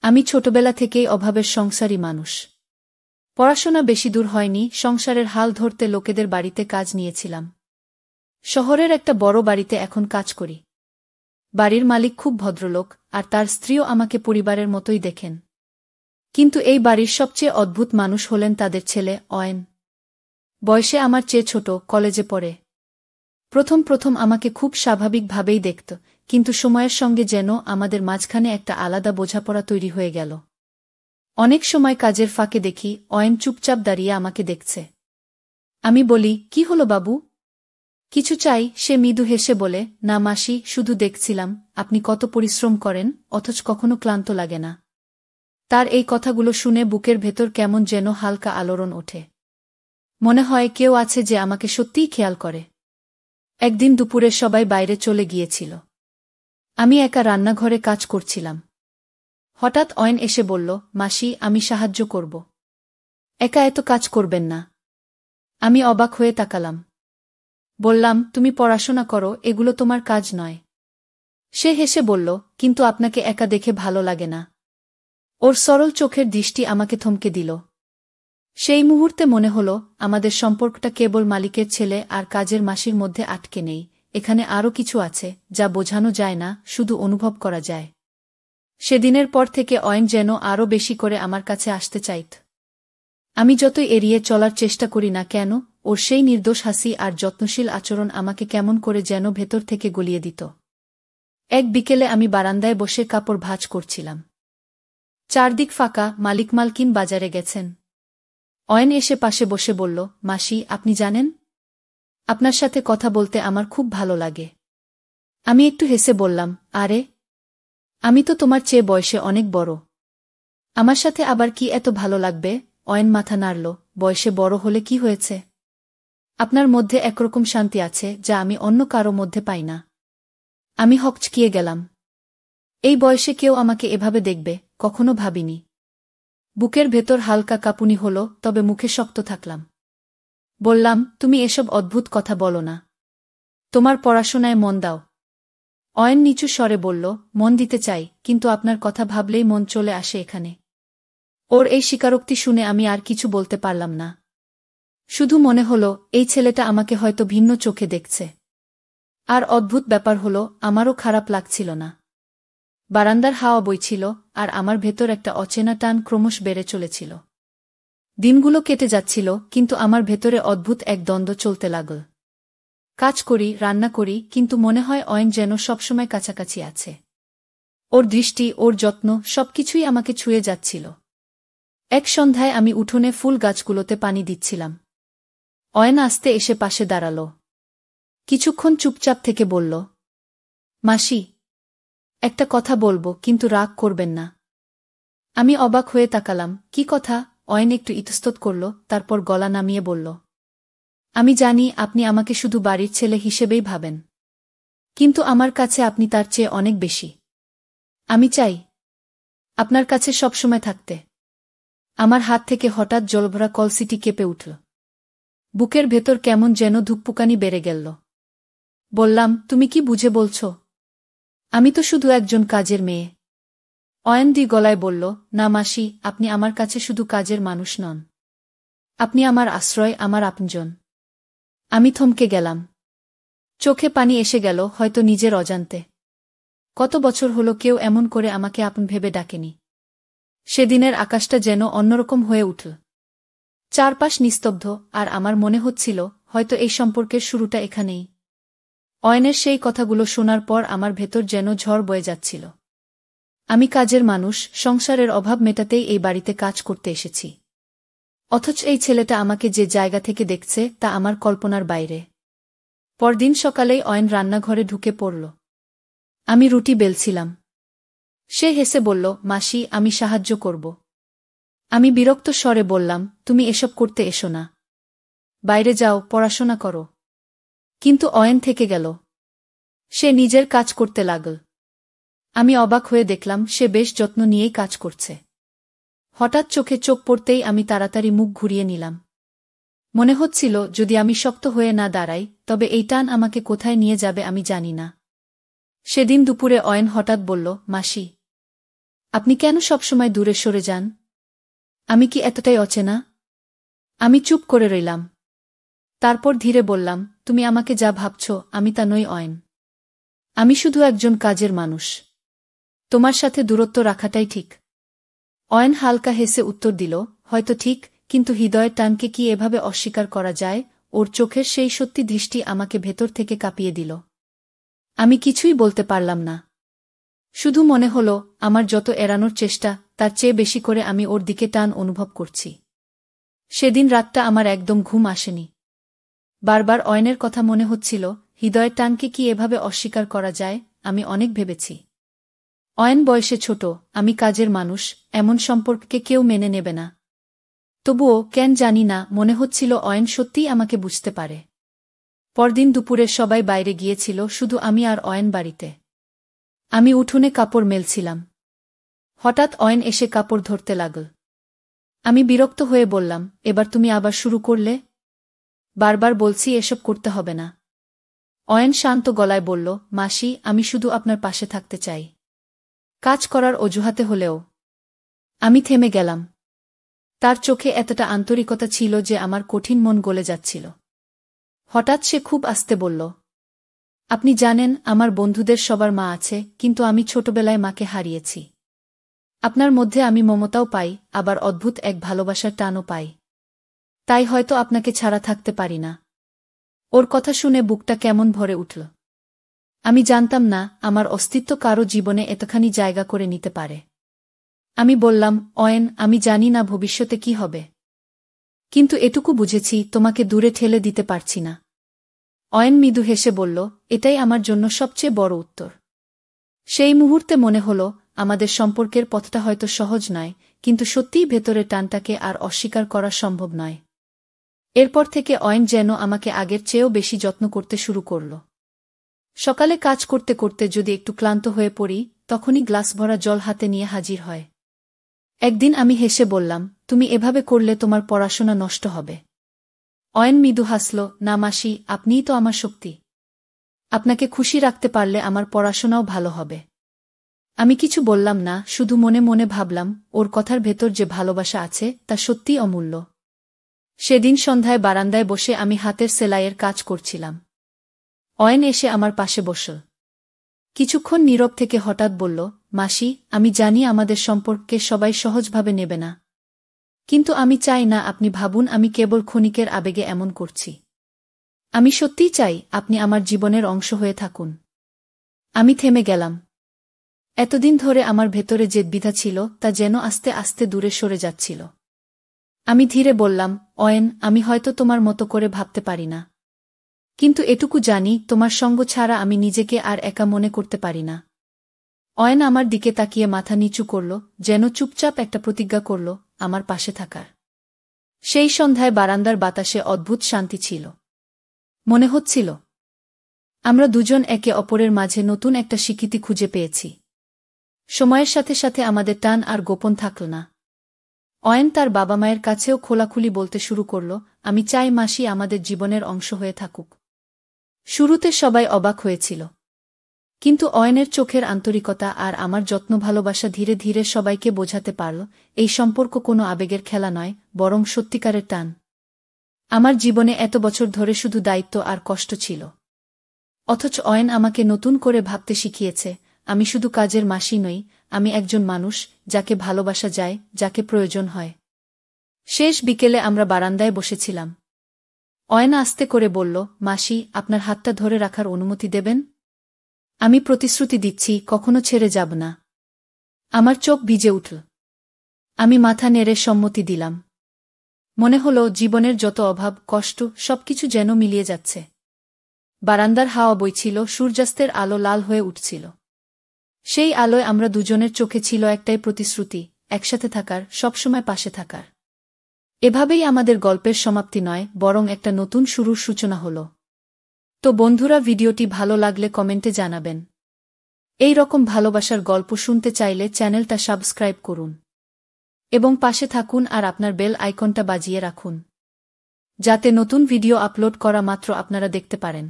আমি ছোটবেলা থেকেই অভাবের সংসারী মানুষ। পড়াশোনা বেশি দূর হয়নি, সংসারের হাল ধরতে লোকেদের বাড়িতে কাজ নিয়েছিলাম। শহরের একটা বড় বাড়িতে এখন কাজ করি। বাড়ির মালিক খুব ভদ্রলোক, আর তার স্ত্রীও আমাকে পরিবারের মতোই দেখেন। কিন্তু এই বাড়ির সবচেয়ে অদ্ভুত মানুষ হলেন তাদের ছেলে অয়ন। বয়সে আমার চেয়ে ছোট, কলেজে পড়ে। প্রথম আমাকে খুব স্বাভাবিকভাবেই দেখত, কিন্তু সময়ের সঙ্গে যেন আমাদের মাঝখানে একটা আলাদা বোঝাপড়া তৈরি হয়ে গেল। অনেক সময় কাজের ফাঁকে দেখি অয়ন চুপচাপ দাঁড়িয়ে আমাকে দেখছে। আমি বলি, কি হলো বাবু? কিছু চাই? সে মৃদু হেসে বলে, না মাসি, শুধু দেখছিলাম আপনি কত পরিশ্রম করেন, অথচ কখনো ক্লান্ত লাগে না। তার এই কথাগুলো শুনে বুকের ভেতর কেমন যেন হালকা আলোড়ন ওঠে। মনে হয় কেউ আছে যে আমাকে সত্যিই খেয়াল করে। একদিন দুপুরে সবাই বাইরে চলে গিয়েছিল। আমি একা রান্নাঘরে কাজ করছিলাম। হঠাৎ অয়ন এসে বলল, মাসি, আমি সাহায্য করব। একা এত কাজ করবেন না। আমি অবাক হয়ে তাকালাম। বললাম, তুমি পড়াশোনা করো, এগুলো তোমার কাজ নয়। সে হেসে বলল, কিন্তু আপনাকে একা দেখে ভালো লাগে না। ওর সরল চোখের দৃষ্টি আমাকে থমকে দিল। সেই মুহূর্তে মনে হল আমাদের সম্পর্কটা কেবল মালিকের ছেলে আর কাজের মাসির মধ্যে আটকে নেই, এখানে আরও কিছু আছে যা বোঝানো যায় না, শুধু অনুভব করা যায়। সেদিনের পর থেকে অয়ন যেন আরও বেশি করে আমার কাছে আসতে চাইত। আমি যতই এড়িয়ে চলার চেষ্টা করি না কেন, ওর সেই নির্দোষ হাসি আর যত্নশীল আচরণ আমাকে কেমন করে যেন ভেতর থেকে গলিয়ে দিত। এক বিকেলে আমি বারান্দায় বসে কাপড় ভাঁজ করছিলাম। চারদিক ফাঁকা, মালিক মালকিন বাজারে গেছেন। অয়ন এসে পাশে বসে বলল, মাসি, আপনি জানেন, আপনার সাথে কথা বলতে আমার খুব ভালো লাগে। আমি একটু হেসে বললাম, আরে, আমি তো তোমার চেয়ে বয়সে অনেক বড়। আমার সাথে আবার কি এত ভালো লাগবে? অয়ন মাথা নাড়ল, বয়সে বড় হলে কি হয়েছে? আপনার মধ্যে একরকম শান্তি আছে যা আমি অন্য কারো মধ্যে পাই না। আমি হকচকিয়ে গেলাম। এই বয়সে কেউ আমাকে এভাবে দেখবে, কখনো ভাবিনি। বুকের ভেতর হালকা কাঁপুনি হল, তবে মুখে শক্ত থাকলাম। বললাম, তুমি এসব অদ্ভুত কথা বলো না। তোমার পড়াশোনায় মন দাও। অয়ন নিচু স্বরে বলল, মন দিতে চাই, কিন্তু আপনার কথা ভাবলেই মন চলে আসে এখানে। ওর এই স্বীকারোক্তি শুনে আমি আর কিছু বলতে পারলাম না। শুধু মনে হল এই ছেলেটা আমাকে হয়তো ভিন্ন চোখে দেখছে। আর অদ্ভুত ব্যাপার হল, আমারও খারাপ লাগছিল না। বারান্দার হাওয়া বইছিল, আর আমার ভেতর একটা অচেনা টান ক্রমশ বেড়ে চলেছিল। দিনগুলো কেটে যাচ্ছিল, কিন্তু আমার ভেতরে অদ্ভুত এক দ্বন্দ্ব চলতে লাগল। কাজ করি, রান্না করি, কিন্তু মনে হয় অয়ন যেন সবসময় কাছাকাছি আছে। ওর দৃষ্টি, ওর যত্ন, সবকিছুই আমাকে ছুঁয়ে যাচ্ছিল। এক সন্ধ্যায় আমি উঠোনে ফুল গাছগুলোতে পানি দিচ্ছিলাম। অয়ন আস্তে এসে পাশে দাঁড়াল। কিছুক্ষণ চুপচাপ থেকে বলল, মাসি, একটা কথা বলবো, কিন্তু রাগ করবেন না। আমি অবাক হয়ে তাকালাম। কি কথা? অয়ন একটু ইতস্তত করল, তারপর গলা নামিয়ে বলল, আমি জানি আপনি আমাকে শুধু বাড়ির ছেলে হিসেবেই ভাবেন, কিন্তু আমার কাছে আপনি তার চেয়ে অনেক বেশি। আমি চাই আপনার কাছে সবসময় থাকতে। আমার হাত থেকে হঠাৎ জলভরা কলসিটি কেঁপে উঠল। বুকের ভেতর কেমন যেন ধুকপুকানি বেড়ে গেল। বললাম, তুমি কি বুঝে বলছ? আমি তো শুধু একজন কাজের মেয়ে। অয়ন গলায় বলল, না মাসি, আপনি আমার কাছে শুধু কাজের মানুষ নন। আপনি আমার আশ্রয়, আমার আপনজন। আমি থমকে গেলাম। চোখে পানি এসে গেল, হয়তো নিজের অজান্তে। কত বছর হলো কেউ এমন করে আমাকে আপন ভেবে ডাকেনি। সেদিনের আকাশটা যেন অন্যরকম হয়ে উঠল। চারপাশ নিস্তব্ধ, আর আমার মনে হচ্ছিল হয়তো এই সম্পর্কের শুরুটা এখানেই। অয়নের সেই কথাগুলো শোনার পর আমার ভেতর যেন ঝড় বয়ে যাচ্ছিল। আমি কাজের মানুষ, সংসারের অভাব মেটাতেই এই বাড়িতে কাজ করতে এসেছি। অথচ এই ছেলেটা আমাকে যে জায়গা থেকে দেখছে তা আমার কল্পনার বাইরে। পরদিন সকালেই অয়ন রান্নাঘরে ঢুকে পড়ল। আমি রুটি বেলছিলাম। সে হেসে বলল, মাসি, আমি সাহায্য করব। আমি বিরক্ত স্বরে বললাম, তুমি এসব করতে এসো না। বাইরে যাও, পড়াশোনা করো। কিন্তু অয়ন থেকে গেল। সে নিজের কাজ করতে লাগল। আমি অবাক হয়ে দেখলাম সে বেশ যত্ন নিয়েই কাজ করছে। হঠাৎ চোখে চোখ পড়তেই আমি তাড়াতাড়ি মুখ ঘুরিয়ে নিলাম। মনে হচ্ছিল যদি আমি শক্ত হয়ে না দাঁড়াই, তবে এই টান আমাকে কোথায় নিয়ে যাবে আমি জানি না। সেদিন দুপুরে অয়ন হঠাৎ বলল, মাসি, আপনি কেন সবসময় দূরে সরে যান? আমি কি এতটাই অচেনা? আমি চুপ করে রইলাম। তারপর ধীরে বললাম, তুমি আমাকে যা ভাবছ আমি তা নই অয়ন। আমি শুধু একজন কাজের মানুষ। তোমার সাথে দূরত্ব রাখাটাই ঠিক। অয়ন হালকা হেসে উত্তর দিল, হয়তো ঠিক, কিন্তু হৃদয়ের টানকে কি এভাবে অস্বীকার করা যায়? ওর চোখের সেই সত্যি দৃষ্টি আমাকে ভেতর থেকে কাঁপিয়ে দিল। আমি কিছুই বলতে পারলাম না। শুধু মনে হল, আমার যত এড়ানোর চেষ্টা তার চেয়ে বেশি করে আমি ওর দিকে টান অনুভব করছি। সেদিন রাতটা আমার একদম ঘুম আসেনি। বারবার অয়নের কথা মনে হচ্ছিল, হৃদয়ের টানকে কি এভাবে অস্বীকার করা যায়? আমি অনেক ভেবেছি। অয়ন বয়সে ছোট, আমি কাজের মানুষ, এমন সম্পর্ককে কেউ মেনে নেবে না। তবুও কেন জানি না, মনে হচ্ছিল অয়ন সত্যিই আমাকে বুঝতে পারে। পরদিন দুপুরে সবাই বাইরে গিয়েছিল, শুধু আমি আর অয়ন বাড়িতে। আমি উঠোনে কাপড় মেলছিলাম। হঠাৎ অয়ন এসে কাপড় ধরতে লাগল। আমি বিরক্ত হয়ে বললাম, এবার তুমি আবার শুরু করলে? বারবার বলছি এসব করতে হবে না। অয়ন শান্ত গলায় বলল, মাসি, আমি শুধু আপনার পাশে থাকতে চাই। কাজ করার অজুহাতে হলেও। আমি থেমে গেলাম। তার চোখে এতটা আন্তরিকতা ছিল যে আমার কঠিন মন গলে যাচ্ছিল। হঠাৎ সে খুব আস্তে বলল, আপনি জানেন আমার বন্ধুদের সবার মা আছে, কিন্তু আমি ছোটবেলায় মাকে হারিয়েছি। আপনার মধ্যে আমি মমতাও পাই, আবার অদ্ভুত এক ভালোবাসার টানও পাই। তাই হয়তো আপনাকে ছাড়া থাকতে পারি না। ওর কথা শুনে বুকটা কেমন ভরে উঠল। আমি জানতাম না আমার অস্তিত্ব কারো জীবনে এতখানি জায়গা করে নিতে পারে। আমি বললাম, অয়ন, আমি জানি না ভবিষ্যতে কি হবে, কিন্তু এটুকু বুঝেছি, তোমাকে দূরে ঠেলে দিতে পারছি না। অয়ন মৃদু হেসে বলল, এটাই আমার জন্য সবচেয়ে বড় উত্তর। সেই মুহূর্তে মনে হল, আমাদের সম্পর্কের পথটা হয়তো সহজ নয়, কিন্তু সত্যিই ভেতরের টানটাকে আর অস্বীকার করা সম্ভব নয়। এরপর থেকে অয়ন যেন আমাকে আগের চেয়েও বেশি যত্ন করতে শুরু করল। সকালে কাজ করতে করতে যদি একটু ক্লান্ত হয়ে পড়ি, তখনই গ্লাস ভরা জল হাতে নিয়ে হাজির হয়। একদিন আমি হেসে বললাম, তুমি এভাবে করলে তোমার পড়াশোনা নষ্ট হবে। অয়ন মৃদু হাসল, না মাসি, আপনিই তো আমার শক্তি। আপনাকে খুশি রাখতে পারলে আমার পড়াশোনাও ভালো হবে। আমি কিছু বললাম না, শুধু মনে মনে ভাবলাম, ওর কথার ভেতর যে ভালোবাসা আছে তা সত্যিই অমূল্য। সেদিন সন্ধ্যায় বারান্দায় বসে আমি হাতের সেলাইয়ের কাজ করছিলাম। অয়ন এসে আমার পাশে বসল। কিছুক্ষণ নীরব থেকে হঠাৎ বলল, মাসি, আমি জানি আমাদের সম্পর্ককে সবাই সহজভাবে নেবে না, কিন্তু আমি চাই না আপনি ভাবুন আমি কেবল ক্ষণিকের আবেগে এমন করছি। আমি সত্যিই চাই আপনি আমার জীবনের অংশ হয়ে থাকুন। আমি থেমে গেলাম। এতদিন ধরে আমার ভেতরে যে দ্বিধা ছিল তা যেন আস্তে আস্তে দূরে সরে যাচ্ছিল। আমি ধীরে বললাম, অয়ন, আমি হয়তো তোমার মতো করে ভাবতে পারি না, কিন্তু এটুকু জানি, তোমার সঙ্গ ছাড়া আমি নিজেকে আর একা মনে করতে পারি না। অয়ন আমার দিকে তাকিয়ে মাথা নিচু করল, যেন চুপচাপ একটা প্রতিজ্ঞা করল আমার পাশে থাকার। সেই সন্ধ্যায় বারান্দার বাতাসে অদ্ভুত শান্তি ছিল। মনে হচ্ছিল আমরা দুজন একে অপরের মাঝে নতুন একটা স্বীকৃতি খুঁজে পেয়েছি। সময়ের সাথে সাথে আমাদের টান আর গোপন থাকল না। অয়ন তার বাবা মায়ের কাছেও খোলাখুলি বলতে শুরু করল, আমি চাই মাসি আমাদের জীবনের অংশ হয়ে থাকুক। শুরুতে সবাই অবাক হয়েছিল, কিন্তু অয়নের চোখের আন্তরিকতা আর আমার যত্ন ভালোবাসা ধীরে ধীরে সবাইকে বোঝাতে পারল, এই সম্পর্ক কোনো আবেগের খেলা নয়, বরং সত্যিকারের টান। আমার জীবনে এত বছর ধরে শুধু দায়িত্ব আর কষ্ট ছিল, অথচ অয়ন আমাকে নতুন করে ভাবতে শিখিয়েছে, আমি শুধু কাজের মাসি নই, আমি একজন মানুষ, যাকে ভালোবাসা যায়, যাকে প্রয়োজন হয়। শেষ বিকেলে আমরা বারান্দায় বসেছিলাম। অয়ন আস্তে করে বলল, মাসি, আপনার হাতটা ধরে রাখার অনুমতি দেবেন? আমি প্রতিশ্রুতি দিচ্ছি, কখনো ছেড়ে যাব না। আমার চোখ ভিজে উঠল। আমি মাথা নেড়ে সম্মতি দিলাম। মনে হল জীবনের যত অভাব, কষ্ট, সবকিছু যেন মিলিয়ে যাচ্ছে। বারান্দার হাওয়া বইছিল, সূর্যাস্তের আলো লাল হয়ে উঠছিল। সেই আলোয় আমরা দুজনের চোখে ছিল একটাই প্রতিশ্রুতি, একসাথে থাকার, সবসময় পাশে থাকার। এভাবেই আমাদের গল্পের সমাপ্তি নয়, বরং একটা নতুন শুরুর সূচনা হল। তো বন্ধুরা, ভিডিওটি ভালো লাগলে কমেন্টে জানাবেন। এই রকম ভালোবাসার গল্প শুনতে চাইলে চ্যানেলটা সাবস্ক্রাইব করুন এবং পাশে থাকুন আর আপনার বেল আইকনটা বাজিয়ে রাখুন, যাতে নতুন ভিডিও আপলোড করা মাত্র আপনারা দেখতে পারেন।